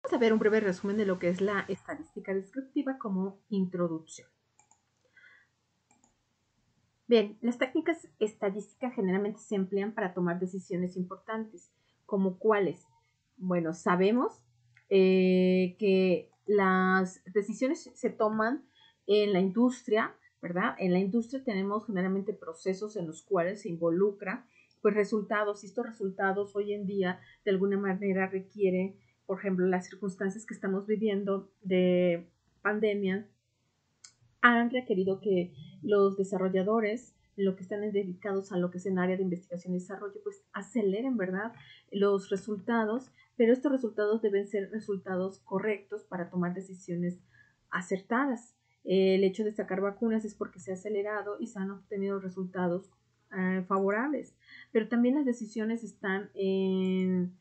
Vamos a ver un breve resumen de lo que es la estadística descriptiva como introducción. Bien, las técnicas estadísticas generalmente se emplean para tomar decisiones importantes, como cuáles. Bueno, sabemos que las decisiones se toman en la industria, ¿verdad? En la industria tenemos generalmente procesos en los cuales se involucra pues resultados, y estos resultados hoy en día de alguna manera requieren, por ejemplo, las circunstancias que estamos viviendo de pandemia han requerido que los desarrolladores, lo que están dedicados a lo que es en área de investigación y desarrollo, pues aceleren, ¿verdad?, los resultados, pero estos resultados deben ser resultados correctos para tomar decisiones acertadas. El hecho de sacar vacunas es porque se ha acelerado y se han obtenido resultados favorables, pero también las decisiones están en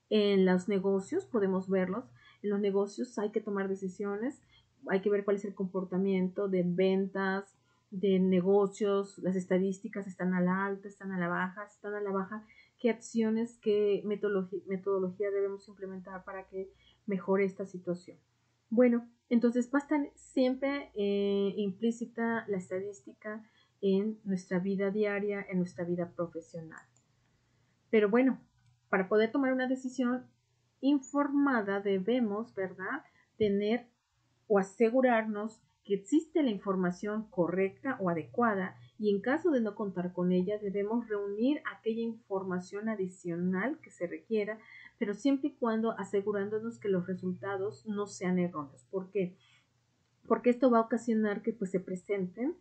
los negocios, podemos verlos. En los negocios hay que tomar decisiones, hay que ver cuál es el comportamiento de ventas, de negocios, las estadísticas están a la alta, están a la baja, están a la baja, qué acciones, qué metodología debemos implementar para que mejore esta situación. Bueno, entonces va a estar siempre implícita la estadística en nuestra vida diaria, en nuestra vida profesional. Pero bueno, para poder tomar una decisión informada debemos, ¿verdad?, tener o asegurarnos que existe la información correcta o adecuada, y en caso de no contar con ella debemos reunir aquella información adicional que se requiera, pero siempre y cuando asegurándonos que los resultados no sean erróneos. ¿Por qué? Porque esto va a ocasionar que pues se presenten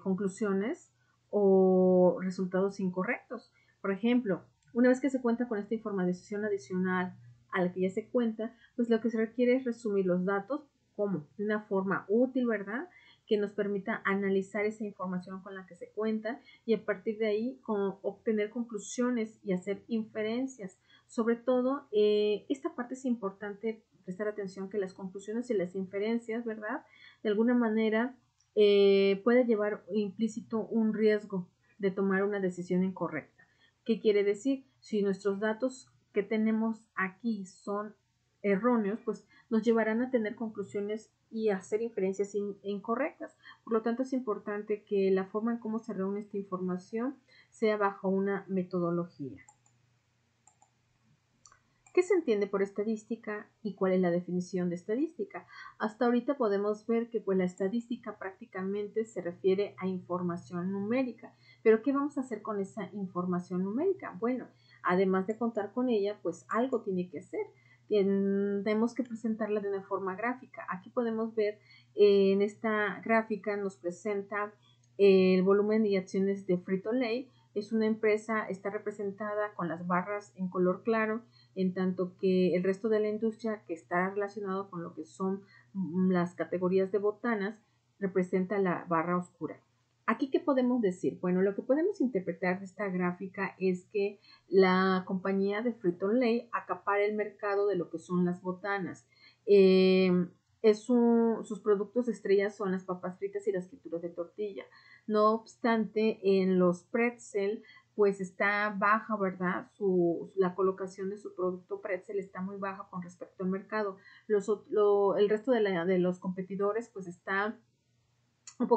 conclusiones o resultados incorrectos. Por ejemplo, una vez que se cuenta con esta información adicional a la que ya se cuenta, pues lo que se requiere es resumir los datos como de una forma útil, ¿verdad?, que nos permita analizar esa información con la que se cuenta y a partir de ahí obtener conclusiones y hacer inferencias. Sobre todo, esta parte es importante prestar atención, que las conclusiones y las inferencias, ¿verdad?, de alguna manera puede llevar implícito un riesgo de tomar una decisión incorrecta. ¿Qué quiere decir? Si nuestros datos que tenemos aquí son erróneos, pues nos llevarán a tener conclusiones y a hacer inferencias incorrectas. Por lo tanto, es importante que la forma en cómo se reúne esta información sea bajo una metodología. ¿Qué se entiende por estadística y cuál es la definición de estadística? Hasta ahorita podemos ver que pues la estadística prácticamente se refiere a información numérica. ¿Pero qué vamos a hacer con esa información numérica? Bueno, además de contar con ella, pues algo tiene que hacer. Tenemos que presentarla de una forma gráfica. Aquí podemos ver en esta gráfica nos presenta el volumen y acciones de Frito-Lay. Es una empresa, está representada con las barras en color claro, en tanto que el resto de la industria que está relacionado con lo que son las categorías de botanas representa la barra oscura. ¿Aquí qué podemos decir? Bueno, lo que podemos interpretar de esta gráfica es que la compañía de Frito-Lay acapara el mercado de lo que son las botanas. Sus productos estrellas son las papas fritas y las frituras de tortilla. No obstante, en los pretzel pues está baja, ¿verdad? La colocación de su producto pretzel está muy baja con respecto al mercado. El resto de los competidores pues está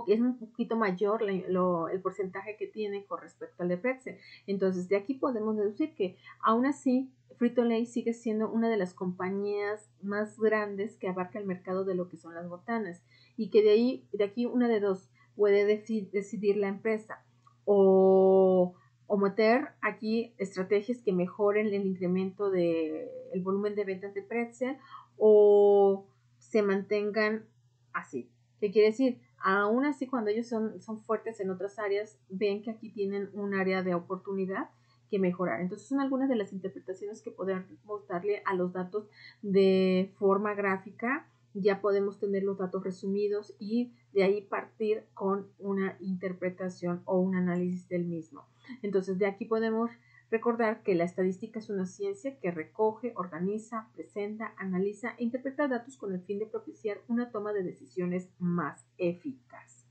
es un poquito mayor el porcentaje que tiene con respecto al de pretzel. Entonces, de aquí podemos deducir que aún así Frito-Lay sigue siendo una de las compañías más grandes que abarca el mercado de lo que son las botanas, y que de aquí una de dos puede decidir la empresa o meter aquí estrategias que mejoren el incremento del volumen de ventas de pretzel, o se mantengan así. ¿Qué quiere decir? Aún así, cuando ellos son fuertes en otras áreas, ven que aquí tienen un área de oportunidad que mejorar. Entonces, son algunas de las interpretaciones que podemos darle a los datos de forma gráfica. Ya podemos tener los datos resumidos y de ahí partir con una interpretación o un análisis del mismo. Entonces, de aquí podemos recordar que la estadística es una ciencia que recoge, organiza, presenta, analiza e interpreta datos con el fin de propiciar una toma de decisiones más eficaz.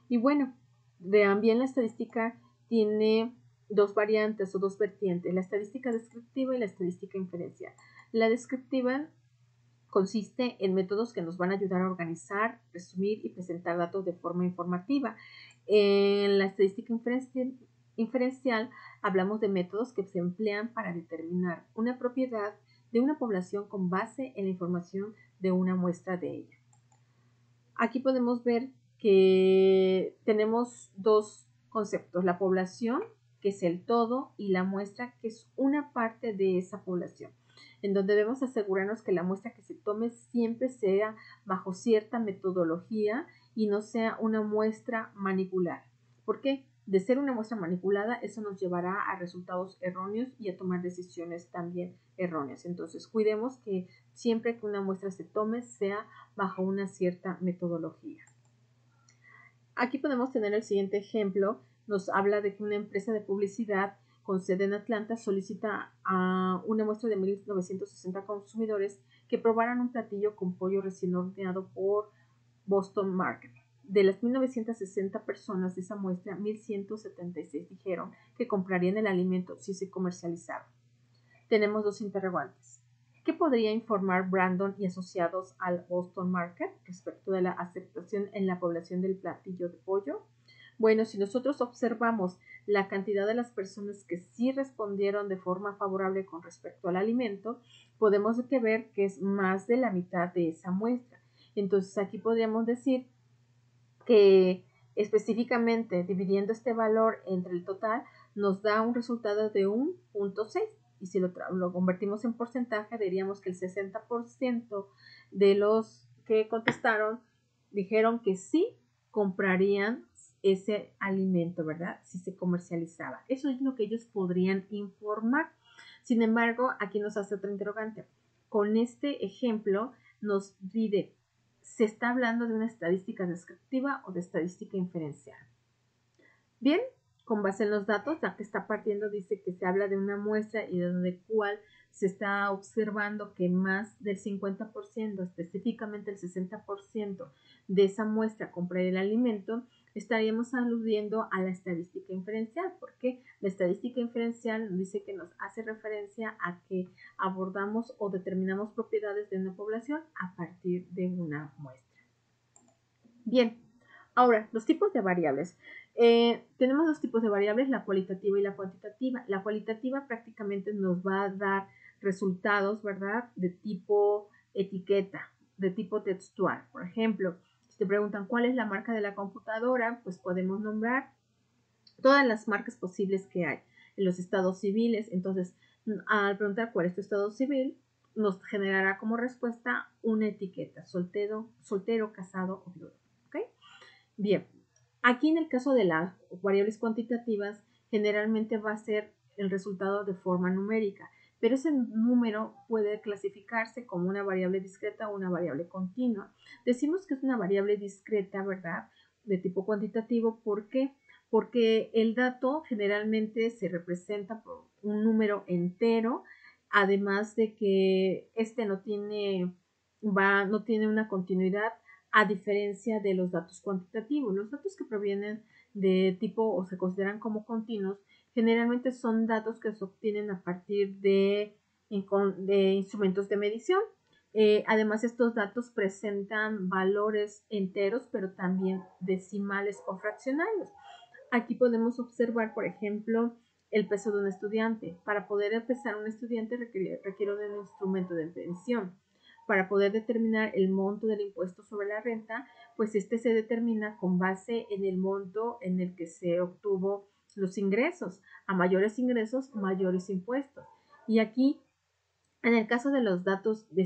Y bueno, vean bien, la estadística tiene dos variantes o dos vertientes, la estadística descriptiva y la estadística inferencial. La descriptiva consiste en métodos que nos van a ayudar a organizar, resumir y presentar datos de forma informativa. En la estadística inferencial hablamos de métodos que se emplean para determinar una propiedad de una población con base en la información de una muestra de ella. Aquí podemos ver que tenemos dos conceptos, la población, que es el todo, y la muestra, que es una parte de esa población, en donde debemos asegurarnos que la muestra que se tome siempre sea bajo cierta metodología y no sea una muestra manipulada. ¿Por qué? De ser una muestra manipulada, eso nos llevará a resultados erróneos y a tomar decisiones también erróneas. Entonces, cuidemos que siempre que una muestra se tome sea bajo una cierta metodología. Aquí podemos tener el siguiente ejemplo. Nos habla de que una empresa de publicidad con sede en Atlanta solicita a una muestra de 1960 consumidores que probaran un platillo con pollo recién horneado por Boston Market. De las 1960 personas de esa muestra, 1176 dijeron que comprarían el alimento si se comercializaba. Tenemos dos interrogantes. ¿Qué podría informar Brandon y asociados al Boston Market respecto de la aceptación en la población del platillo de pollo? Bueno, si nosotros observamos la cantidad de las personas que sí respondieron de forma favorable con respecto al alimento, podemos ver que es más de la mitad de esa muestra. Entonces aquí podríamos decir que específicamente dividiendo este valor entre el total nos da un resultado de 1.6. Y si lo convertimos en porcentaje, diríamos que el 60% de los que contestaron dijeron que sí comprarían ese alimento, ¿verdad? Si se comercializaba. Eso es lo que ellos podrían informar. Sin embargo, aquí nos hace otra interrogante. Con este ejemplo nos pide, ¿se está hablando de una estadística descriptiva o de estadística inferencial? Bien, con base en los datos, la que está partiendo dice que se habla de una muestra y de cual se está observando que más del 50%, específicamente el 60% de esa muestra comprar el alimento, estaríamos aludiendo a la estadística inferencial, porque la estadística inferencial dice que nos hace referencia a que abordamos o determinamos propiedades de una población a partir de una muestra. Bien, ahora, los tipos de variables. Tenemos dos tipos de variables, la cualitativa y la cuantitativa. La cualitativa prácticamente nos va a dar resultados, ¿verdad?, de tipo etiqueta, de tipo textual. Por ejemplo, si te preguntan cuál es la marca de la computadora, pues podemos nombrar todas las marcas posibles que hay en los estados civiles. Entonces, al preguntar cuál es tu estado civil, nos generará como respuesta una etiqueta, soltero, casado o viudo. ¿Okay? Bien, aquí en el caso de las variables cuantitativas, generalmente va a ser el resultado de forma numérica, pero ese número puede clasificarse como una variable discreta o una variable continua. Decimos que es una variable discreta, ¿verdad?, de tipo cuantitativo. ¿Por qué? Porque el dato generalmente se representa por un número entero, además de que este no tiene una continuidad, a diferencia de los datos cuantitativos. Los datos que provienen de tipo o se consideran como continuos generalmente son datos que se obtienen a partir de instrumentos de medición. Además, estos datos presentan valores enteros, pero también decimales o fraccionarios. Aquí podemos observar, por ejemplo, el peso de un estudiante. Para poder pesar un estudiante requiere de un instrumento de medición. Para poder determinar el monto del impuesto sobre la renta, pues este se determina con base en el monto en el que se obtuvo los ingresos. A mayores ingresos, mayores impuestos. Y aquí, en el caso de los datos de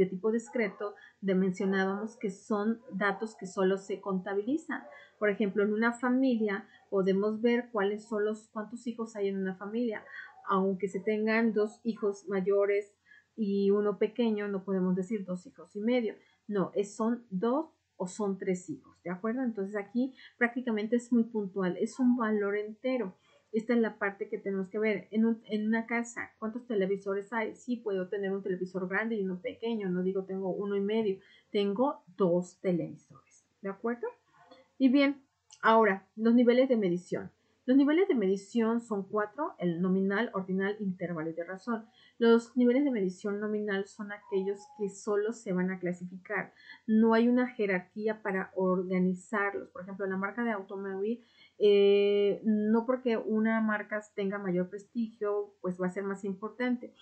tipo discreto, mencionábamos que son datos que solo se contabilizan. Por ejemplo, en una familia podemos ver cuántos hijos hay en una familia. Aunque se tengan dos hijos mayores y uno pequeño, no podemos decir 2 hijos y medio. No, son 2 o son 3 hijos, ¿de acuerdo? Entonces aquí prácticamente es muy puntual, es un valor entero. Esta es la parte que tenemos que ver. En una casa, ¿cuántos televisores hay? Sí, puedo tener un televisor grande y uno pequeño. No digo tengo 1 y medio. Tengo 2 televisores. ¿De acuerdo? Y bien, ahora, los niveles de medición. Los niveles de medición son 4, el nominal, ordinal, intervalo y de razón. Los niveles de medición nominal son aquellos que solo se van a clasificar. No hay una jerarquía para organizarlos. Por ejemplo, la marca de automóvil, no porque una marca tenga mayor prestigio, pues va a ser más importante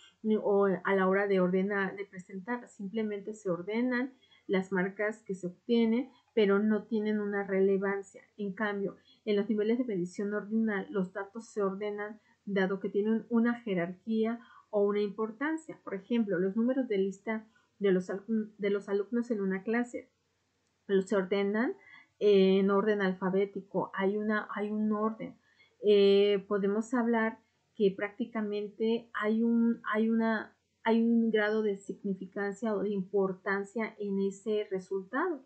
o a la hora de ordenar, de presentar, simplemente se ordenan las marcas que se obtienen, pero no tienen una relevancia. En cambio, en los niveles de medición ordinal, los datos se ordenan dado que tienen una jerarquía o una importancia. Por ejemplo, los números de lista de los alumnos en una clase se ordenan en orden alfabético, hay un orden. Podemos hablar que prácticamente hay un grado de significancia o de importancia en ese resultado.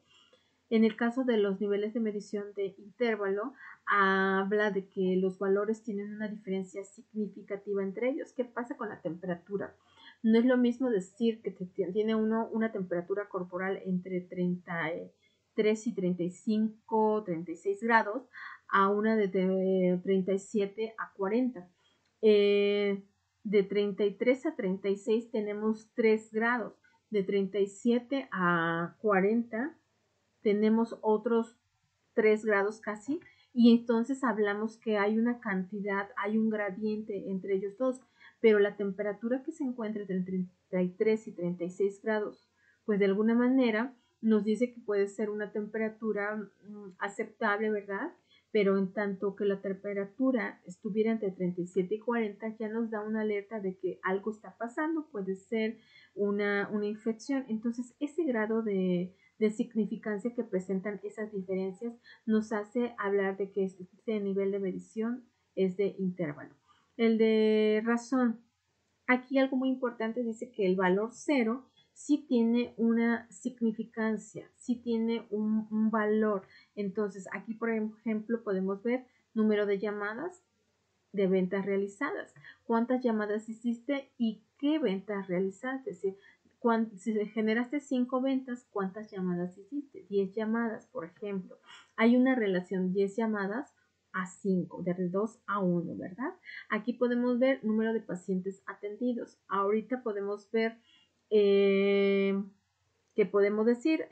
En el caso de los niveles de medición de intervalo, habla de que los valores tienen una diferencia significativa entre ellos. ¿Qué pasa con la temperatura? No es lo mismo decir que tiene una temperatura corporal entre 33 y 35, 36 grados a una de 37 a 40. De 33 a 36 tenemos 3 grados. De 37 a 40 tenemos otros 3 grados casi, y entonces hablamos que hay una cantidad, hay un gradiente entre ellos dos, pero la temperatura que se encuentra entre 33 y 36 grados, pues de alguna manera nos dice que puede ser una temperatura aceptable, ¿verdad? Pero en tanto que la temperatura estuviera entre 37 y 40, ya nos da una alerta de que algo está pasando, puede ser una infección. Entonces, ese grado de significancia que presentan esas diferencias nos hace hablar de que este nivel de medición es de intervalo. El de razón. Aquí algo muy importante dice que el valor 0 sí tiene una significancia, sí tiene un valor. Entonces, aquí, por ejemplo, podemos ver número de llamadas de ventas realizadas. ¿Cuántas llamadas hiciste y qué ventas realizaste? Es decir, si generaste 5 ventas, ¿cuántas llamadas hiciste? 10 llamadas, por ejemplo. Hay una relación 10 llamadas a 5, de 2 a 1, ¿verdad? Aquí podemos ver número de pacientes atendidos. Ahorita podemos ver que podemos decir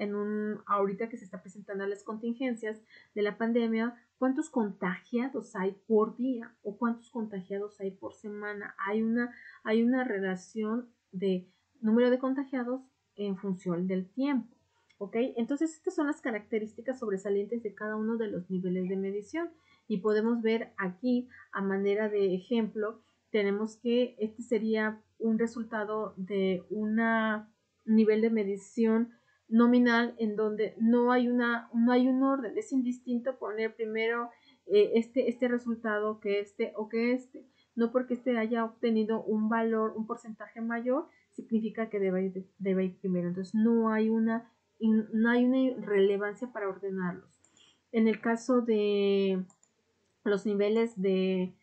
ahorita que se está presentando las contingencias de la pandemia, cuántos contagiados hay por día o cuántos contagiados hay por semana. Hay una relación de número de contagiados en función del tiempo. ¿Ok? Entonces, estas son las características sobresalientes de cada uno de los niveles de medición. Y podemos ver aquí, a manera de ejemplo, tenemos que este sería un resultado de un nivel de medición nominal en donde no hay un orden. Es indistinto poner primero este resultado que este o que este. No porque este haya obtenido un valor, un porcentaje mayor, significa que debe ir primero. Entonces no hay una relevancia para ordenarlos. En el caso de los niveles de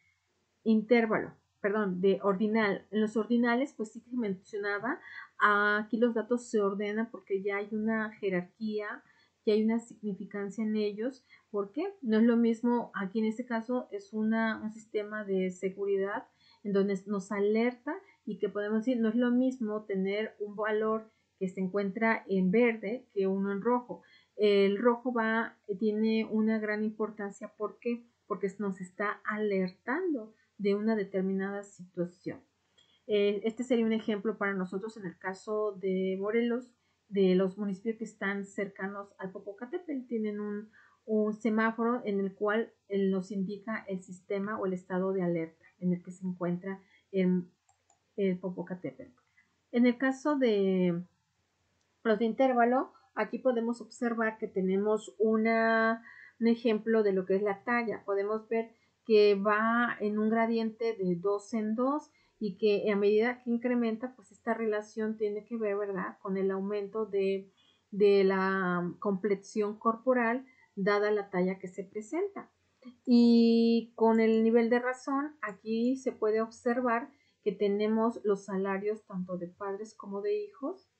intervalo, perdón, de ordinal. En los ordinales, pues sí que mencionaba, aquí los datos se ordenan porque ya hay una jerarquía, ya hay una significancia en ellos. ¿Por qué? No es lo mismo, aquí en este caso es un sistema de seguridad en donde nos alerta y que podemos decir, no es lo mismo tener un valor que se encuentra en verde que uno en rojo. El rojo tiene una gran importancia. ¿Por qué? Porque nos está alertando de una determinada situación. Este sería un ejemplo para nosotros en el caso de Morelos, de los municipios que están cercanos al Popocatépetl. Tienen un semáforo en el cual nos indica el sistema o el estado de alerta en el que se encuentra el Popocatépetl. En el caso de los de intervalo, aquí podemos observar que tenemos un ejemplo de lo que es la talla. Podemos ver que va en un gradiente de 2 en 2 y que a medida que incrementa, pues esta relación tiene que ver, ¿verdad?, con el aumento de la complexión corporal dada la talla que se presenta. Y con el nivel de razón, aquí se puede observar que tenemos los salarios tanto de padres como de hijos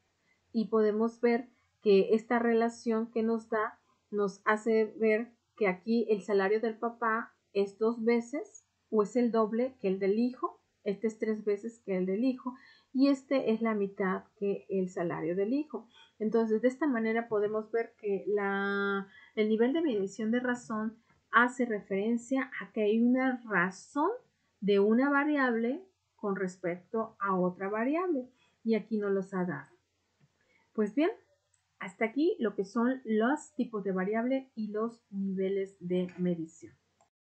y podemos ver que esta relación que nos da nos hace ver que aquí el salario del papá es 2 veces o es el doble que el del hijo, este es 3 veces que el del hijo y este es la mitad que el salario del hijo. Entonces, de esta manera podemos ver que el nivel de medición de razón hace referencia a que hay una razón de una variable con respecto a otra variable y aquí no los ha dado. Pues bien, hasta aquí lo que son los tipos de variable y los niveles de medición.